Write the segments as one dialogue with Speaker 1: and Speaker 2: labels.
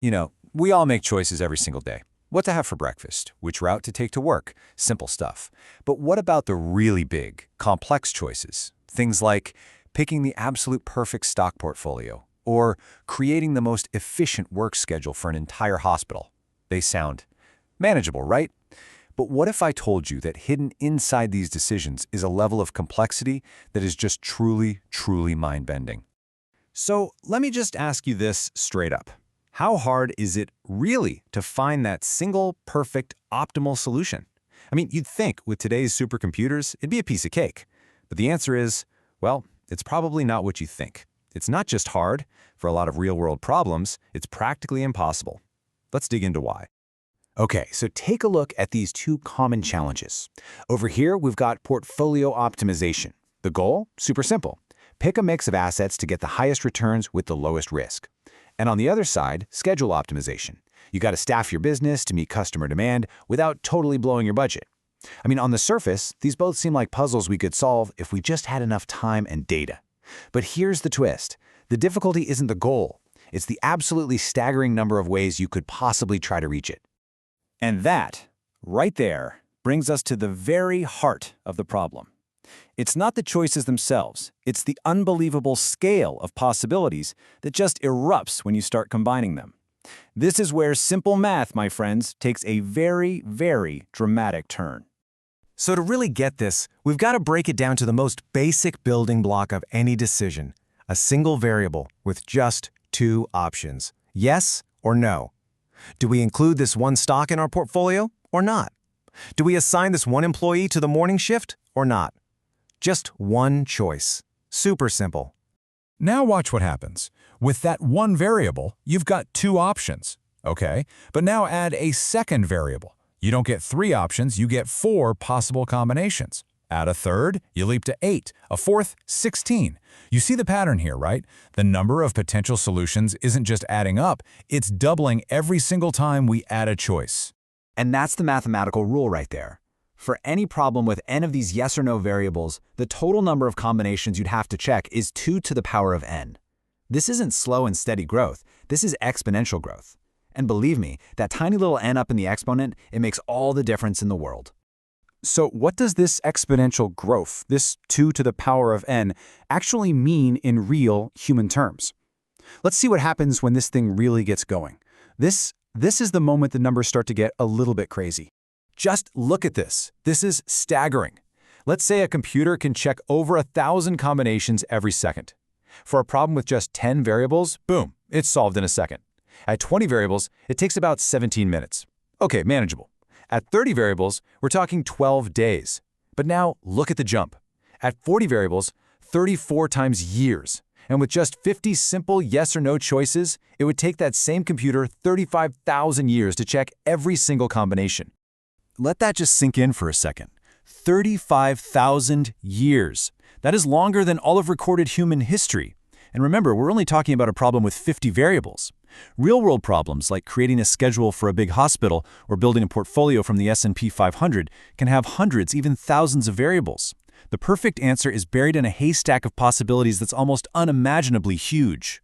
Speaker 1: We all make choices every single day. What to have for breakfast, which route to take to work, simple stuff. But what about the really big, complex choices? Things like picking the absolute perfect stock portfolio or creating the most efficient work schedule for an entire hospital. They sound manageable, right? But what if I told you that hidden inside these decisions is a level of complexity that is just truly, truly mind-bending? So let me just ask you this straight up. How hard is it really to find that single, perfect, optimal solution? I mean, you'd think with today's supercomputers, it'd be a piece of cake. But the answer is, well, it's probably not what you think. It's not just hard. For a lot of real-world problems, it's practically impossible. Let's dig into why. Okay, so take a look at these two common challenges. Over here, we've got portfolio optimization. The goal? Super simple. Pick a mix of assets to get the highest returns with the lowest risk. And on the other side, schedule optimization. You got to staff your business to meet customer demand without totally blowing your budget. I mean, on the surface, these both seem like puzzles we could solve if we just had enough time and data. But here's the twist. The difficulty isn't the goal. It's the absolutely staggering number of ways you could possibly try to reach it. And that, right there, brings us to the very heart of the problem. It's not the choices themselves, it's the unbelievable scale of possibilities that just erupts when you start combining them. This is where simple math, my friends, takes a very, very dramatic turn. So to really get this, we've got to break it down to the most basic building block of any decision, a single variable with just two options, yes or no. Do we include this one stock in our portfolio or not? Do we assign this one employee to the morning shift or not? Just one choice. Super simple.
Speaker 2: Now watch what happens. With that one variable, you've got two options. Okay, but now add a second variable. You don't get three options, you get 4 possible combinations. Add a third, you leap to 8, a fourth, 16. You see the pattern here, right? The number of potential solutions isn't just adding up, it's doubling every single time we add a choice.
Speaker 1: And that's the mathematical rule right there. For any problem with n of these yes or no variables, the total number of combinations you'd have to check is 2 to the power of n. This isn't slow and steady growth, this is exponential growth. And believe me, that tiny little n up in the exponent, it makes all the difference in the world. So what does this exponential growth, this 2 to the power of n, actually mean in real human terms? Let's see what happens when this thing really gets going. This is the moment the numbers start to get a little bit crazy. Just look at this. This is staggering. Let's say a computer can check over 1,000 combinations every second. For a problem with just 10 variables, boom, it's solved in a second. At 20 variables, it takes about 17 minutes. Okay, manageable. At 30 variables, we're talking 12 days. But now, look at the jump. At 40 variables, 34 times years. And with just 50 simple yes or no choices, it would take that same computer 35,000 years to check every single combination. Let that just sink in for a second. 35,000 years. That is longer than all of recorded human history. And remember, we're only talking about a problem with 50 variables. Real-world problems like creating a schedule for a big hospital or building a portfolio from the S&P 500 can have hundreds, even thousands of variables. The perfect answer is buried in a haystack of possibilities that's almost unimaginably huge.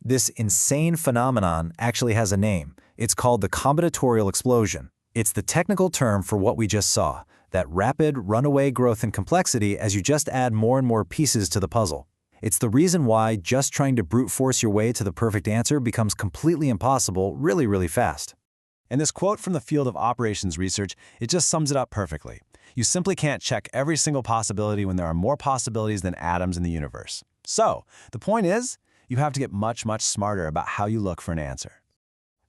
Speaker 1: This insane phenomenon actually has a name. It's called the combinatorial explosion. It's the technical term for what we just saw, that rapid, runaway growth in complexity as you just add more and more pieces to the puzzle. It's the reason why just trying to brute force your way to the perfect answer becomes completely impossible really, really fast. And this quote from the field of operations research, it just sums it up perfectly. You simply can't check every single possibility when there are more possibilities than atoms in the universe. So, the point is, you have to get much, much smarter about how you look for an answer.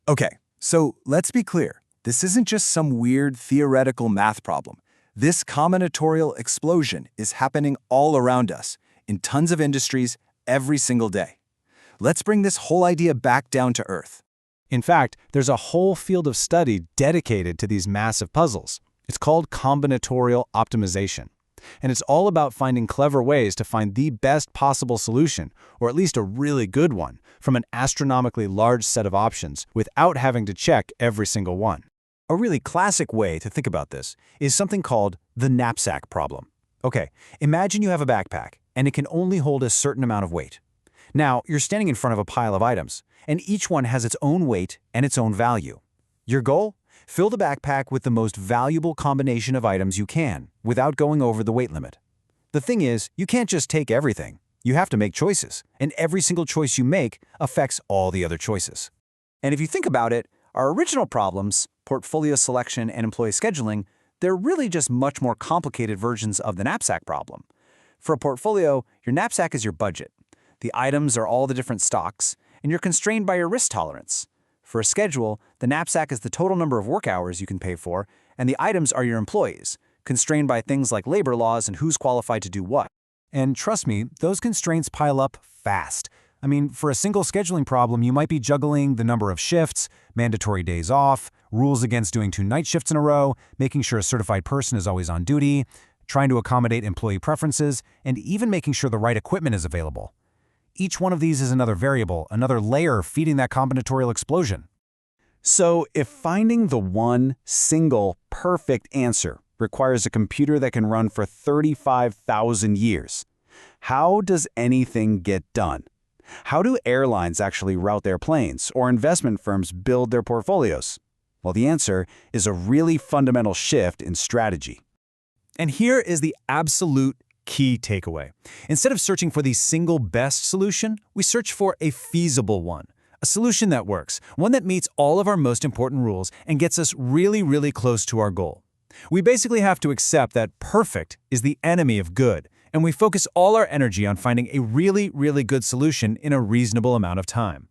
Speaker 1: Okay, so let's be clear. This isn't just some weird theoretical math problem. This combinatorial explosion is happening all around us, in tons of industries, every single day. Let's bring this whole idea back down to earth. In fact, there's a whole field of study dedicated to these massive puzzles. It's called combinatorial optimization. And it's all about finding clever ways to find the best possible solution, or at least a really good one, from an astronomically large set of options without having to check every single one. A really classic way to think about this is something called the knapsack problem. Okay, imagine you have a backpack, and it can only hold a certain amount of weight. Now, you're standing in front of a pile of items,
Speaker 3: and each one has its own weight and its own value. Your goal? Fill the backpack with the most valuable combination of items you can, without going over the weight limit. The thing is, you can't just take everything. You have to make choices, and every single choice you make affects all the other choices. And if you think about it, our original problems, portfolio selection and employee scheduling, they're really just much more complicated versions of the knapsack problem. For a portfolio, your knapsack is your budget. The items are all the different stocks, and you're constrained by your risk tolerance. For a schedule, the knapsack is the total number of work hours you can pay for, and the items are your employees, constrained by things like labor laws and who's qualified to do what. And trust me, those constraints pile up fast. I mean, for a single scheduling problem, you might be juggling the number of shifts, mandatory days off, rules against doing 2 night shifts in a row, making sure a certified person is always on duty, trying to accommodate employee preferences, and even making sure the right equipment is available. Each one of these is another variable, another layer feeding that combinatorial explosion. So if finding the one single perfect answer requires a computer that can run for 35,000 years, how does anything get done? How do airlines actually route their planes, or investment firms build their portfolios? Well, the answer is a really fundamental shift in strategy. And here is the absolute key takeaway. Instead of searching for the single best solution, we search for a feasible one. A solution that works, one that meets all of our most important rules and gets us really, really close to our goal. We basically have to accept that perfect is the enemy of good, and we focus all our energy on finding a really, really good solution in a reasonable amount of time.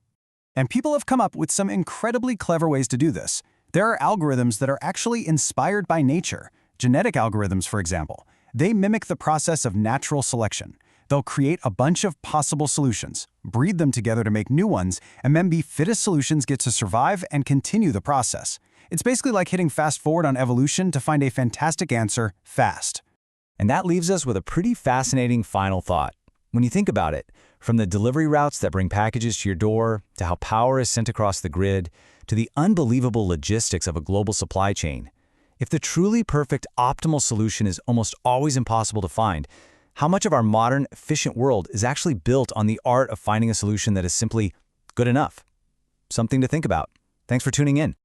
Speaker 3: And people have come up with some incredibly clever ways to do this. There are algorithms that are actually inspired by nature. Genetic algorithms, for example. They mimic the process of natural selection. They'll create a bunch of possible solutions, breed them together to make new ones, and then the fittest solutions get to survive and continue the process. It's basically like hitting fast forward on evolution to find a fantastic answer fast.
Speaker 1: And that leaves us with a pretty fascinating final thought. When you think about it, from the delivery routes that bring packages to your door, to how power is sent across the grid, to the unbelievable logistics of a global supply chain, if the truly perfect optimal solution is almost always impossible to find, how much of our modern, efficient world is actually built on the art of finding a solution that is simply good enough? Something to think about. Thanks for tuning in.